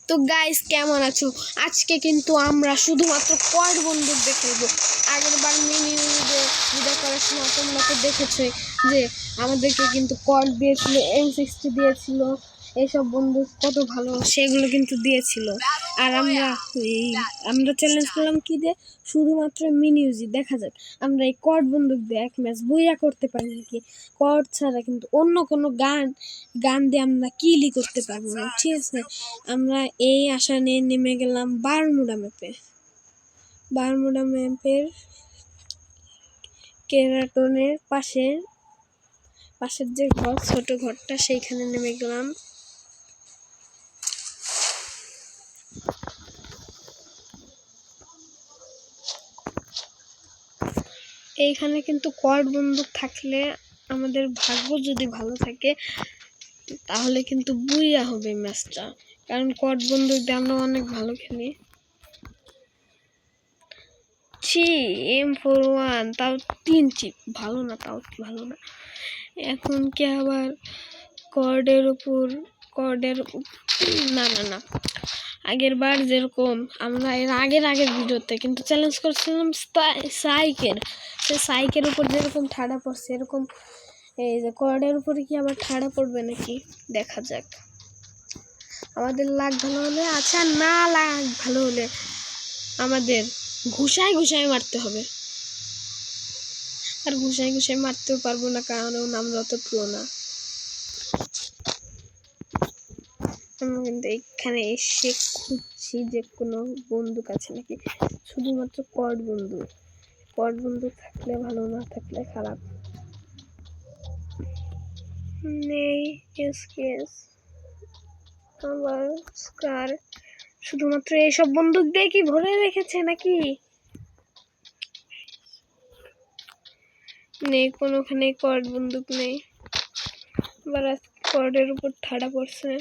তো গাইস কেমন আছো? আজকে কিন্তু আমরা শুধুমাত্র কোয়াড বন্দুক দিয়ে খেলবো। আগের বার মিনি ভিডিও করার সময় তোমরা তো দেখেছো যে আমাদেরকে কিন্তু কোয়াড দিয়েছিল, M60 দিয়েছিল, এইসব বন্দুক কত ভালো সেগুলো কিন্তু দিয়েছিল। আর আমরা চ্যালেঞ্জ করলাম কি দিয়ে, শুধুমাত্র মিনি ইউজি। দেখা যাক আমরা এই কোয়াড বন্দুক দিয়ে এক ম্যাচ বইয়া করতে পারি নাকি। কোয়াড ছাড়া কিন্তু অন্য কোনো গান দিয়ে আমরা কিলই করতে পারবো না, ঠিক আছে? আমরা এই আশা নিয়ে নেমে গেলাম বারমুডা ম্যাপের কেরাটনের পাশের যে ঘর, ছোট ঘরটা, সেইখানে নেমে গেলাম। এইখানে কিন্তু কোয়াড বন্দুক থাকলে আমাদের ভাগ্য যদি ভালো থাকে তাহলে কিন্তু বুইয়া হবে ম্যাচটা, কারণ কোয়াড বন্দুক দিয়ে আমরা অনেক ভালো খেলি। M41 তাও 3 চিপ, ভালো না, তাও ভালো না। এখন কি আবার কর্ডের না আগের বার যেরকম আমরা এর আগের ভিডিওতে কিন্তু চ্যালেঞ্জ করছিলাম সাইকের উপর যেরকম ঠাড়া পড়ছে, এরকম এই যে কর্ডের উপরে কি আবার ঠাড়া পড়বে নাকি দেখা যাক। আমাদের লাগ ভালো হলে, আচ্ছা না লাগ ভালো হলে আমাদের ঘুষায় মারতে হবে। আর ঘুষায় মারতেও পারবো না, কারণ আমরা অত প্রো না। আমরা কিন্তু এখানে এসে খুঁজছি যে কোনো বন্দুক আছে নাকি, শুধুমাত্র কোয়াড বন্দুক থাকলে ভালো, না থাকলে খারাপ। নেই কেস আবার স্কার, শুধুমাত্র এইসব বন্দুক দিয়ে কি ভরে রেখেছে নাকি? নেই কোনোখানে কোয়াড বন্দুক নেই। আবার কোয়াডের উপর ঠাড়া পড়ছে।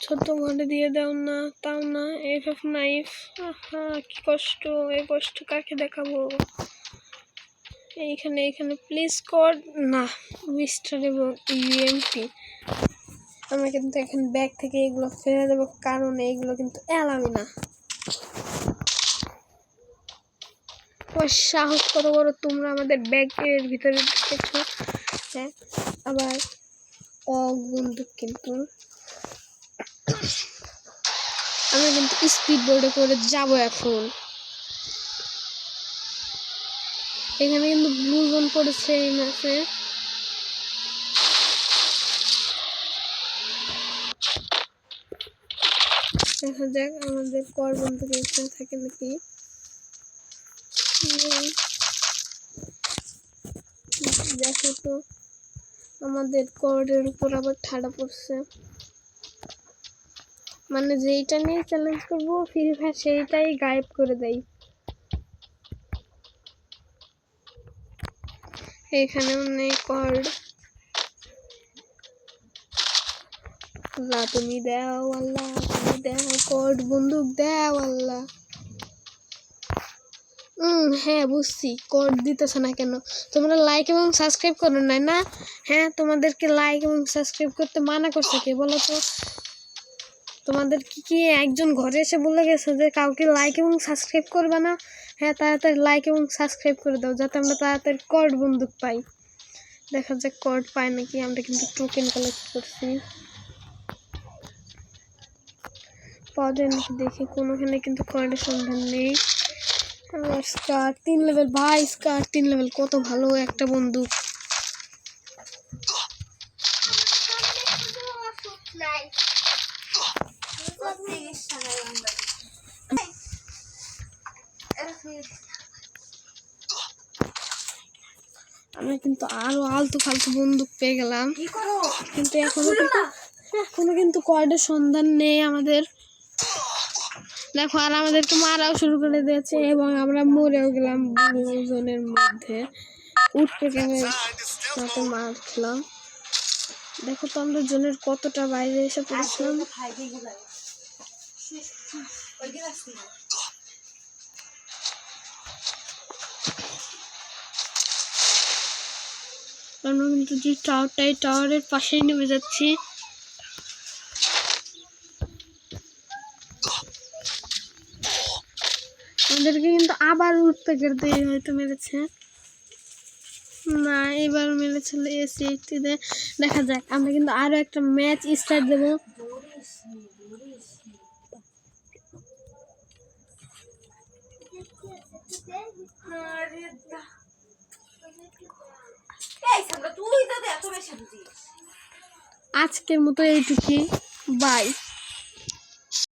ছোট ঘরে দিয়ে দাও না, তাও না। FF নাইফ, আহা কি কষ্ট, এই কষ্ট কাকে দেখাবো? এইখানে প্লিজ কোয়াড না, মিস্টার এবং UMP। আমরা কিন্তু এখন ব্যাগ থেকে এগুলো ফেলে দেবো, কারণ এইগুলো কিন্তু এলামি না। সাহস কত বড় তোমরা আমাদের ব্যাগের ভিতরে ঢুকেছো? হ্যাঁ, আবার বন্দুক কিন্তু আমরা কিন্তু স্পিড বোর্ডে করে যাব এখন। এখানে কিন্তু ব্লু জোন পড়েছে এই ম্যাচে। দেখা যাক আমাদের কর বন্দুক এখানে থাকে নাকি। দেখো তো আমাদের কর্ডের উপর আবার ঠাড়া পড়ছে। মানে যেইটা নিয়ে চ্যালেঞ্জ করবো ফ্রি ফায়ার সেইটাই গায়েব করে দেয়। এখানেও নেই কর্ড। তুমি দাও আল্লাহ, তুমি দাও কর্ড বন্দুক দাও আল্লাহ। হ্যাঁ বুঝছি, কোড দিতেছ না কেন? তোমরা লাইক এবং সাবস্ক্রাইব করো না? হ্যাঁ, তোমাদেরকে লাইক এবং সাবস্ক্রাইব করতে মানা করছে কে বলো তো? তোমাদের কি একজন ঘরে এসে বলে গেছে যে কাউকে লাইক এবং সাবস্ক্রাইব করবে না? হ্যাঁ, তাড়াতাড়ি লাইক এবং সাবস্ক্রাইব করে দাও, যাতে আমরা তাড়াতাড়ি কোড বন্দুক পাই। দেখা যাক কোড পাই নাকি। আমরা কিন্তু টোকেন কালেক্ট করছি, পাওয়া যায় নাকি দেখি। কোনোখানে কিন্তু কোডের সন্ধান নেই। স্কার 3 লেভেল, ভাই স্কার 3 লেভেল কত ভালো একটা বন্দুক। আমরা কিন্তু আরো আলতু ফালতু বন্দুক পেয়ে গেলাম, কিন্তু এখনো কিন্তু কয়েডের সন্ধান নেই আমাদের। দেখো, আর আমাদেরকে মারাও শুরু করে দিয়েছে এবং আমরা মরেও গেলাম জনের মধ্যে। উঠতে গেলে মার খেলাম। দেখো তো আমরা জনের কতটা বাইরে এসে পড়েছিলাম। আমরা কিন্তু যে টাওয়ারের পাশেই নেমে যাচ্ছি। আমাদেরকে কিন্তু আবার রুট প্যাকেট দিয়ে হয়তো মেরেছে। না, এবার মেরেছিল এসি দেখা যাক। আমরা কিন্তু আরো একটা ম্যাচ স্টার্ট দেবো। আজকের মতো এইটুকুই, বাই।